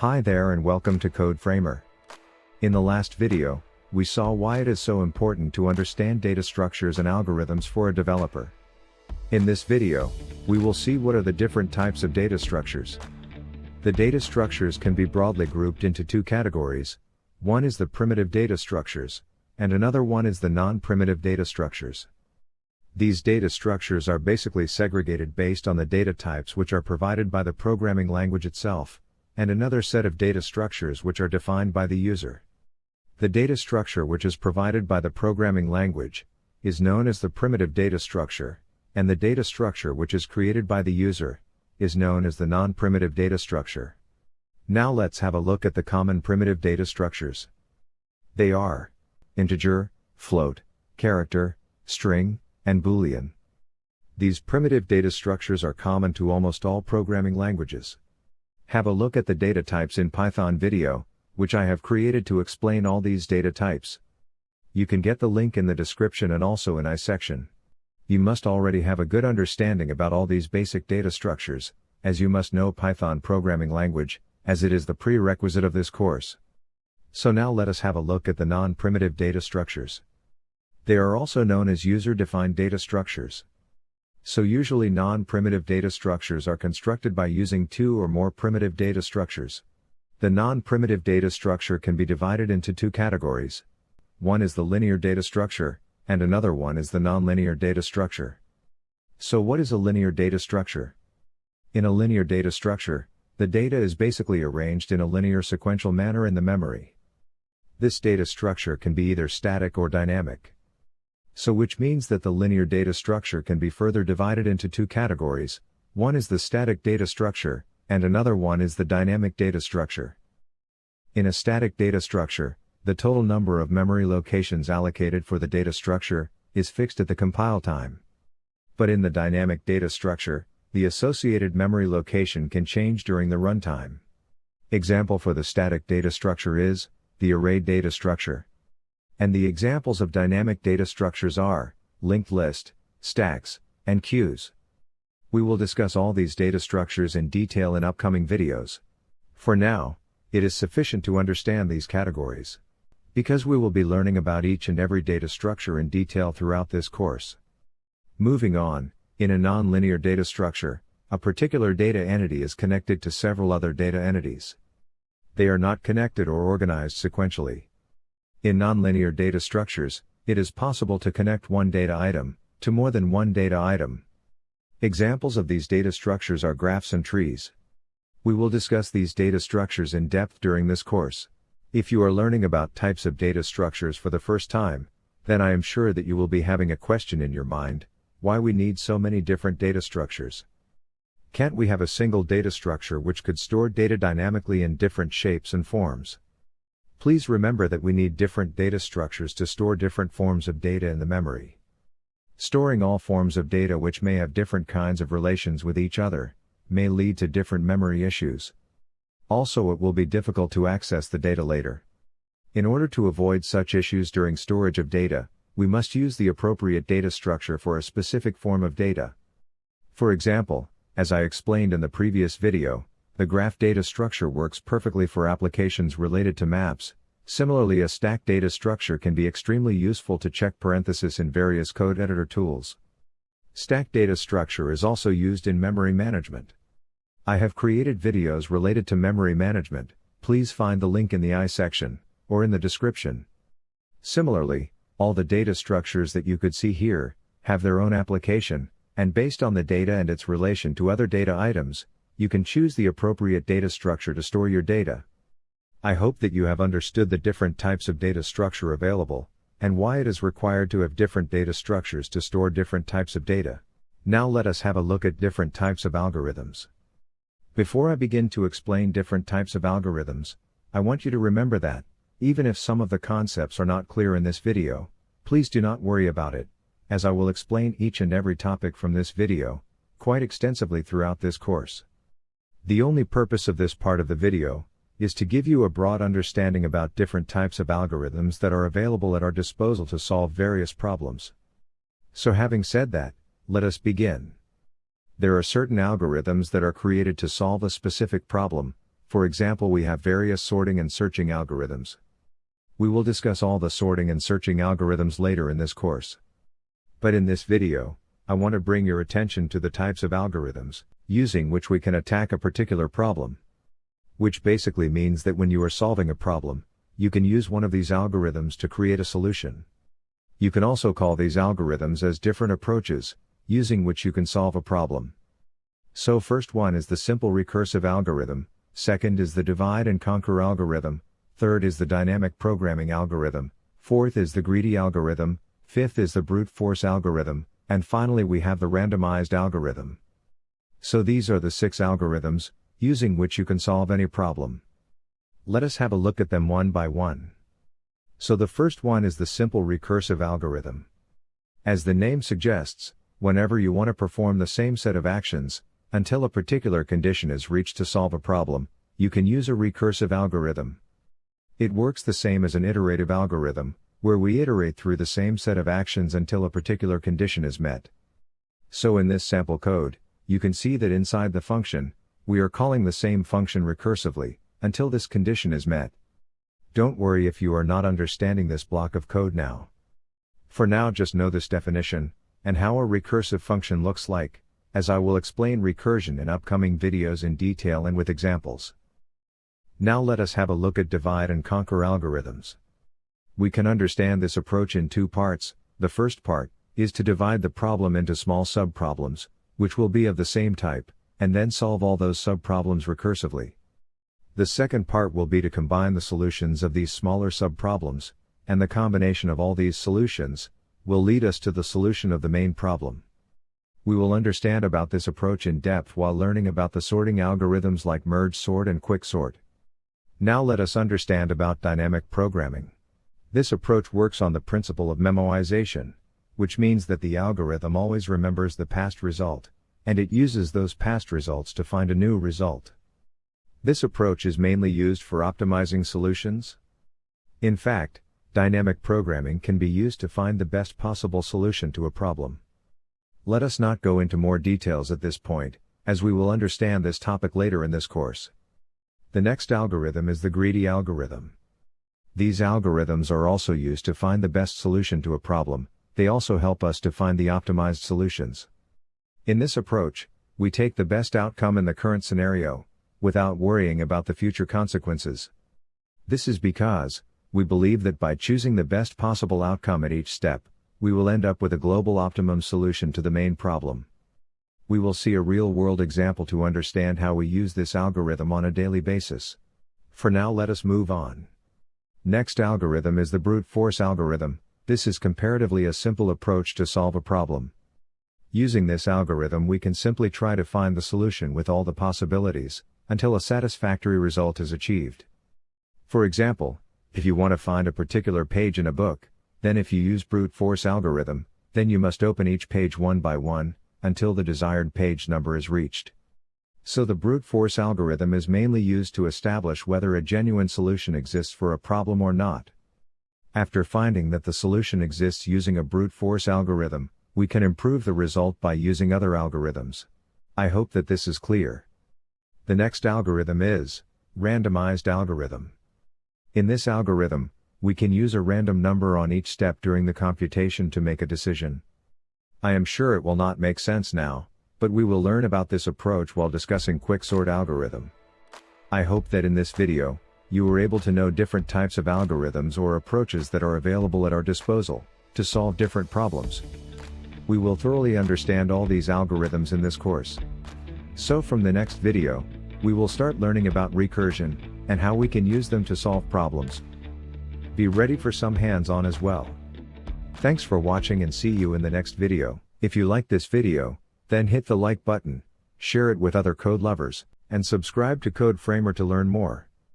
Hi there and welcome to Code Framer. In the last video, we saw why it is so important to understand data structures and algorithms for a developer. In this video, we will see what are the different types of data structures. The data structures can be broadly grouped into two categories. One is the primitive data structures, and another one is the non-primitive data structures. These data structures are basically segregated based on the data types which are provided by the programming language itself, and another set of data structures which are defined by the user. The data structure which is provided by the programming language is known as the primitive data structure, and the data structure which is created by the user is known as the non-primitive data structure. Now let's have a look at the common primitive data structures. They are integer, float, character, string, and Boolean. These primitive data structures are common to almost all programming languages. Have a look at the data types in Python video, which I have created to explain all these data types. You can get the link in the description and also in I section. You must already have a good understanding about all these basic data structures, as you must know Python programming language, as it is the prerequisite of this course. So now let us have a look at the non-primitive data structures. They are also known as user-defined data structures. So usually non-primitive data structures are constructed by using two or more primitive data structures. The non-primitive data structure can be divided into two categories. One is the linear data structure, and another one is the nonlinear data structure. So what is a linear data structure? In a linear data structure, the data is basically arranged in a linear sequential manner in the memory. This data structure can be either static or dynamic. So which means that the linear data structure can be further divided into two categories. One is the static data structure, and another one is the dynamic data structure. In a static data structure, the total number of memory locations allocated for the data structure is fixed at the compile time. But in the dynamic data structure, the associated memory location can change during the runtime. Example for the static data structure is the array data structure. And the examples of dynamic data structures are linked list, stacks, and queues. We will discuss all these data structures in detail in upcoming videos. For now, it is sufficient to understand these categories, because we will be learning about each and every data structure in detail throughout this course. Moving on, in a nonlinear data structure, a particular data entity is connected to several other data entities. They are not connected or organized sequentially. In nonlinear data structures, it is possible to connect one data item to more than one data item. Examples of these data structures are graphs and trees. We will discuss these data structures in depth during this course. If you are learning about types of data structures for the first time, then I am sure that you will be having a question in your mind: why we need so many different data structures? Can't we have a single data structure which could store data dynamically in different shapes and forms? Please remember that we need different data structures to store different forms of data in the memory. Storing all forms of data which may have different kinds of relations with each other may lead to different memory issues. Also, it will be difficult to access the data later. In order to avoid such issues during storage of data, we must use the appropriate data structure for a specific form of data. For example, as I explained in the previous video, the graph data structure works perfectly for applications related to maps. Similarly, a stack data structure can be extremely useful to check parentheses in various code editor tools. Stack data structure is also used in memory management. I have created videos related to memory management. Please find the link in the I section, or in the description. Similarly, all the data structures that you could see here have their own application, and based on the data and its relation to other data items, you can choose the appropriate data structure to store your data. I hope that you have understood the different types of data structure available, and why it is required to have different data structures to store different types of data. Now let us have a look at different types of algorithms. Before I begin to explain different types of algorithms, I want you to remember that, even if some of the concepts are not clear in this video, please do not worry about it, as I will explain each and every topic from this video quite extensively throughout this course. The only purpose of this part of the video is to give you a broad understanding about different types of algorithms that are available at our disposal to solve various problems. So having said that, let us begin. There are certain algorithms that are created to solve a specific problem. For example, we have various sorting and searching algorithms. We will discuss all the sorting and searching algorithms later in this course. But in this video, I want to bring your attention to the types of algorithms, using which we can attack a particular problem. Which basically means that when you are solving a problem, you can use one of these algorithms to create a solution. You can also call these algorithms as different approaches, using which you can solve a problem. So first one is the simple recursive algorithm, second is the divide and conquer algorithm, third is the dynamic programming algorithm, fourth is the greedy algorithm, fifth is the brute force algorithm, and finally we have the randomized algorithm. So these are the 6 algorithms, using which you can solve any problem. Let us have a look at them one by one. So the first one is the simple recursive algorithm. As the name suggests, whenever you want to perform the same set of actions, until a particular condition is reached to solve a problem, you can use a recursive algorithm. It works the same as an iterative algorithm, where we iterate through the same set of actions until a particular condition is met. So in this sample code, you can see that inside the function, we are calling the same function recursively, until this condition is met. Don't worry if you are not understanding this block of code now. For now, just know this definition, and how a recursive function looks like, as I will explain recursion in upcoming videos in detail and with examples. Now let us have a look at divide and conquer algorithms. We can understand this approach in 2 parts. The first part is to divide the problem into small subproblems, which will be of the same type, and then solve all those subproblems recursively. The second part will be to combine the solutions of these smaller subproblems, and the combination of all these solutions will lead us to the solution of the main problem. We will understand about this approach in depth while learning about the sorting algorithms like merge sort and quick sort. Now let us understand about dynamic programming. This approach works on the principle of memoization, which means that the algorithm always remembers the past result, and it uses those past results to find a new result. This approach is mainly used for optimizing solutions. In fact, dynamic programming can be used to find the best possible solution to a problem. Let us not go into more details at this point, as we will understand this topic later in this course. The next algorithm is the greedy algorithm. These algorithms are also used to find the best solution to a problem. They also help us to find the optimized solutions. In this approach, we take the best outcome in the current scenario, without worrying about the future consequences. This is because, we believe that by choosing the best possible outcome at each step, we will end up with a global optimum solution to the main problem. We will see a real-world example to understand how we use this algorithm on a daily basis. For now, let us move on. Next algorithm is the brute force algorithm. This is comparatively a simple approach to solve a problem. Using this algorithm, we can simply try to find the solution with all the possibilities, until a satisfactory result is achieved. For example, if you want to find a particular page in a book, then if you use brute force algorithm, then you must open each page one by one, until the desired page number is reached. So the brute force algorithm is mainly used to establish whether a genuine solution exists for a problem or not. After finding that the solution exists using a brute force algorithm, we can improve the result by using other algorithms. I hope that this is clear. The next algorithm is randomized algorithm. In this algorithm, we can use a random number on each step during the computation to make a decision. I am sure it will not make sense now, but we will learn about this approach while discussing quicksort algorithm. I hope that in this video, you were able to know different types of algorithms or approaches that are available at our disposal, to solve different problems. We will thoroughly understand all these algorithms in this course. So from the next video, we will start learning about recursion, and how we can use them to solve problems. Be ready for some hands-on as well. Thanks for watching and see you in the next video. If you like this video, then hit the like button, share it with other code lovers, and subscribe to Code Framer to learn more.